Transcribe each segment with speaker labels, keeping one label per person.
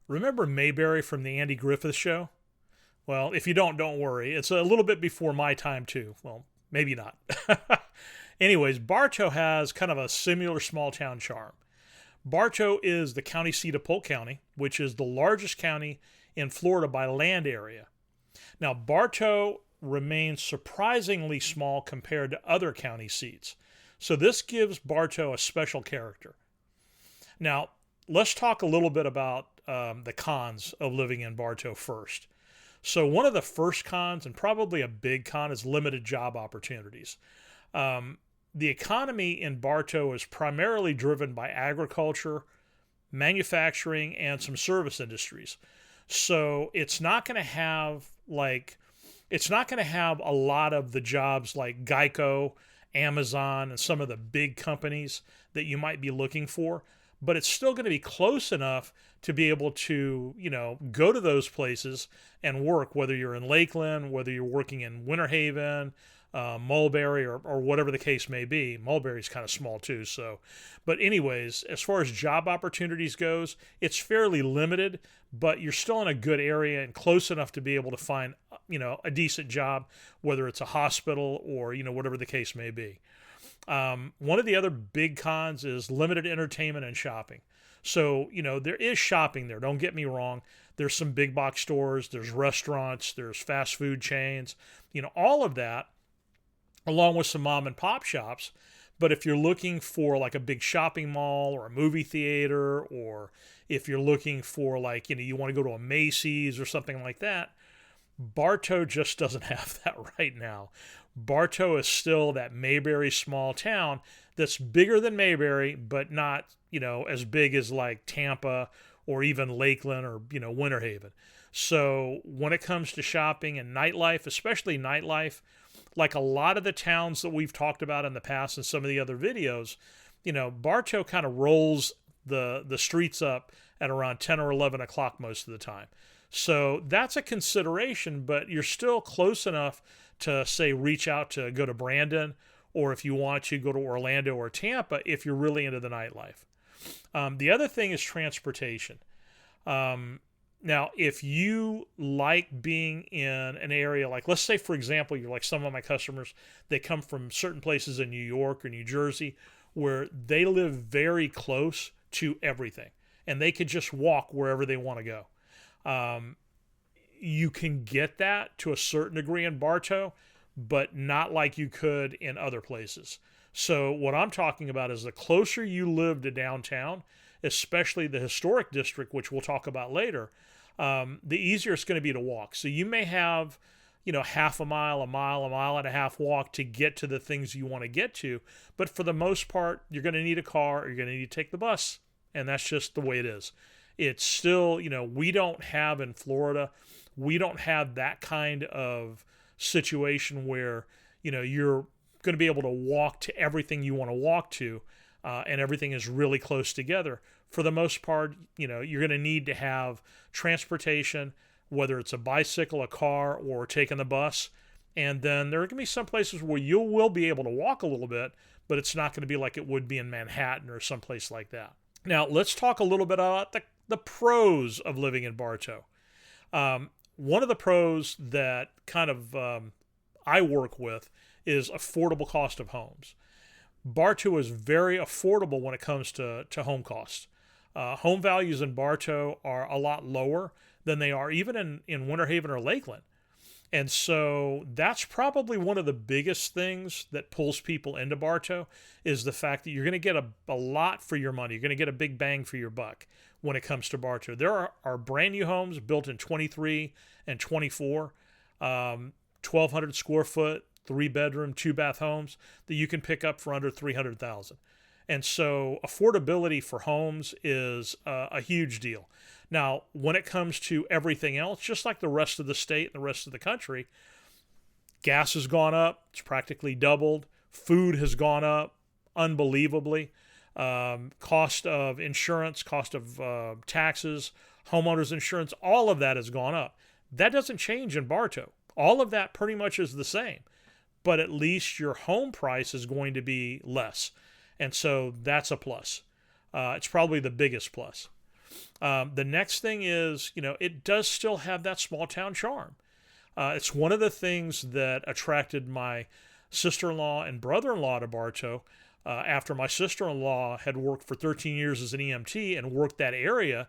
Speaker 1: Remember Mayberry from the Andy Griffith Show? Well, if you don't worry. It's a little bit before my time, too. Well, maybe not. Anyways, Bartow has kind of a similar small town charm. Bartow is the county seat of Polk County, which is the largest county in Florida by land area. Now, Bartow remains surprisingly small compared to other county seats. So this gives Bartow a special character. Now, let's talk a little bit about the cons of living in Bartow first. So one of the first cons, and probably a big con, is limited job opportunities. The economy in Bartow is primarily driven by agriculture, manufacturing, and some service industries. So it's not going to have a lot of the jobs like Geico, Amazon, and some of the big companies that you might be looking for, but it's still going to be close enough to be able to, go to those places and work, whether you're in Lakeland, whether you're working in Winter Haven, Mulberry, or whatever the case may be. Mulberry's kind of small too. So, but anyways, as far as job opportunities goes, it's fairly limited, but you're still in a good area and close enough to be able to find, a decent job, whether it's a hospital or, whatever the case may be. One of the other big cons is limited entertainment and shopping. So, there is shopping there. Don't get me wrong. There's some big box stores, there's restaurants, there's fast food chains, all of that, along with some mom and pop shops. But if you're looking for like a big shopping mall or a movie theater, or if you're looking for you want to go to a Macy's or something like that, Bartow just doesn't have that right now. Bartow is still that Mayberry small town that's bigger than Mayberry, but not, as big as like Tampa or even Lakeland or, Winter Haven. So when it comes to shopping and nightlife, especially nightlife, like a lot of the towns that we've talked about in the past and some of the other videos, Bartow kind of rolls the streets up at around 10 or 11 o'clock most of the time. So that's a consideration, but you're still close enough to, say, reach out to go to Brandon, or if you want to go to Orlando or Tampa if you're really into the nightlife. The other thing is transportation. Now, if you like being in an area, like let's say, for example, you're like some of my customers, they come from certain places in New York or New Jersey where they live very close to everything and they could just walk wherever they want to go. You can get that to a certain degree in Bartow, but not like you could in other places. So what I'm talking about is the closer you live to downtown, especially the historic district, which we'll talk about later, the easier it's going to be to walk. So you may have, half a mile, a mile and a half walk to get to the things you want to get to. But for the most part, you're going to need a car or you're going to need to take the bus. And that's just the way it is. It's still, we don't have in Florida, we don't have that kind of situation where, you're going to be able to walk to everything you want to walk to, and everything is really close together. For the most part, you're going to need to have transportation, whether it's a bicycle, a car, or taking the bus. And then there are going to be some places where you will be able to walk a little bit, but it's not going to be like it would be in Manhattan or someplace like that. Now, let's talk a little bit about the pros of living in Bartow. One of the pros that kind of I work with is affordable cost of homes. Bartow is very affordable when it comes to home costs. Home values in Bartow are a lot lower than they are even in Winter Haven or Lakeland. And so that's probably one of the biggest things that pulls people into Bartow is the fact that you're going to get a lot for your money. You're going to get a big bang for your buck when it comes to Bartow. There are brand new homes built in 23 and 24, 1,200 square foot, 3-bedroom, 2-bath homes that you can pick up for under $300,000. And so affordability for homes is a huge deal. Now, when it comes to everything else, just like the rest of the state and the rest of the country, gas has gone up. It's practically doubled. Food has gone up unbelievably. Cost of insurance, cost of taxes, homeowners insurance, all of that has gone up. That doesn't change in Bartow. All of that pretty much is the same, but at least your home price is going to be less. And so that's a plus. It's probably the biggest plus. The next thing is, it does still have that small town charm. It's one of the things that attracted my sister-in-law and brother-in-law to Bartow. After my sister-in-law had worked for 13 years as an EMT and worked that area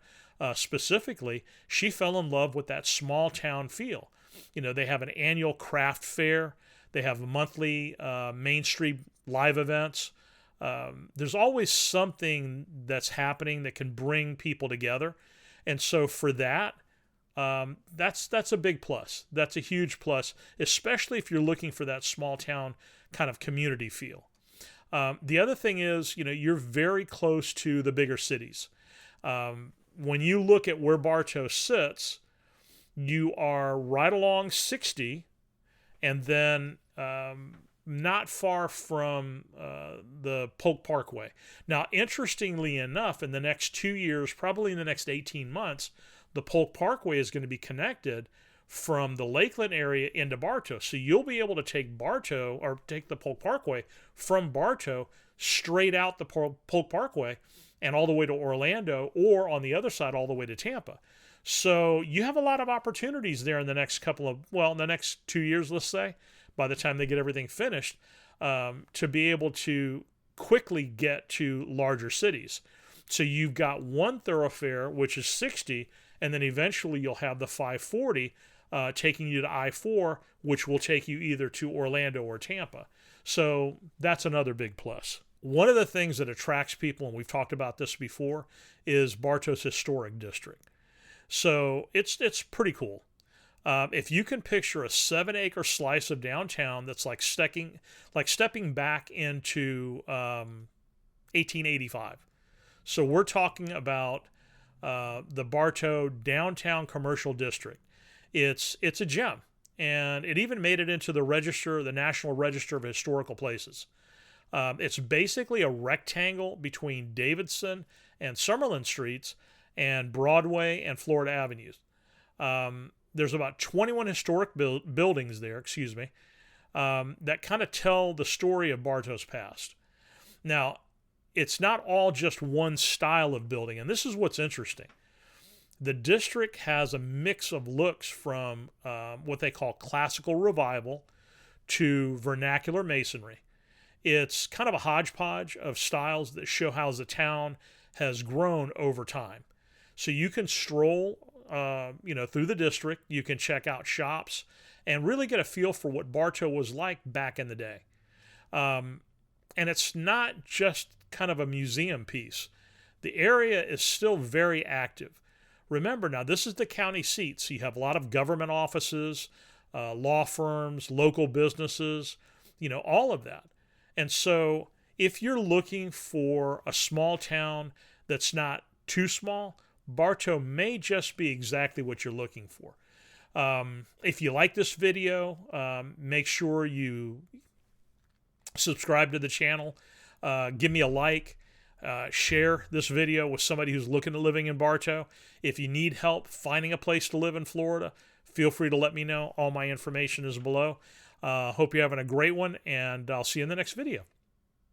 Speaker 1: specifically, she fell in love with that small town feel. They have an annual craft fair. They have monthly Main Street live events. There's always something that's happening that can bring people together. And so for that, that's a big plus. That's a huge plus, especially if you're looking for that small town kind of community feel. The other thing is, you're very close to the bigger cities. When you look at where Bartow sits, you are right along 60, and then not far from the Polk Parkway. Now, interestingly enough, in the next 2 years, probably in the next 18 months, the Polk Parkway is going to be connected from the Lakeland area into Bartow. So you'll be able to take the Polk Parkway from Bartow straight out the Polk Parkway and all the way to Orlando, or on the other side, all the way to Tampa. So you have a lot of opportunities there in the next in the next 2 years, let's say, by the time they get everything finished, to be able to quickly get to larger cities. So you've got one thoroughfare, which is 60, and then eventually you'll have the 540 taking you to I-4, which will take you either to Orlando or Tampa. So that's another big plus. One of the things that attracts people, and we've talked about this before, is Bartow's historic district. So it's pretty cool. If you can picture a 7-acre slice of downtown that's like stepping back into 1885. So we're talking about the Bartow downtown commercial district. It's a gem, and it even made it into the National Register of Historical Places. It's basically a rectangle between Davidson and Summerlin Streets and Broadway and Florida Avenues. There's about 21 historic buildings there, that kind of tell the story of Bartow's past. Now, it's not all just one style of building, and this is what's interesting. The district has a mix of looks from what they call classical revival to vernacular masonry. It's kind of a hodgepodge of styles that show how the town has grown over time. So you can stroll through the district. You can check out shops and really get a feel for what Bartow was like back in the day. And it's not just kind of a museum piece. The area is still very active. Remember, now this is the county seat, so you have a lot of government offices, law firms, local businesses, all of that. And so if you're looking for a small town that's not too small, Bartow may just be exactly what you're looking for. If you like this video, make sure you subscribe to the channel, give me a like, share this video with somebody who's looking at living in Bartow. If you need help finding a place to live in Florida, feel free to let me know. All my information is below. Hope you're having a great one, and I'll see you in the next video.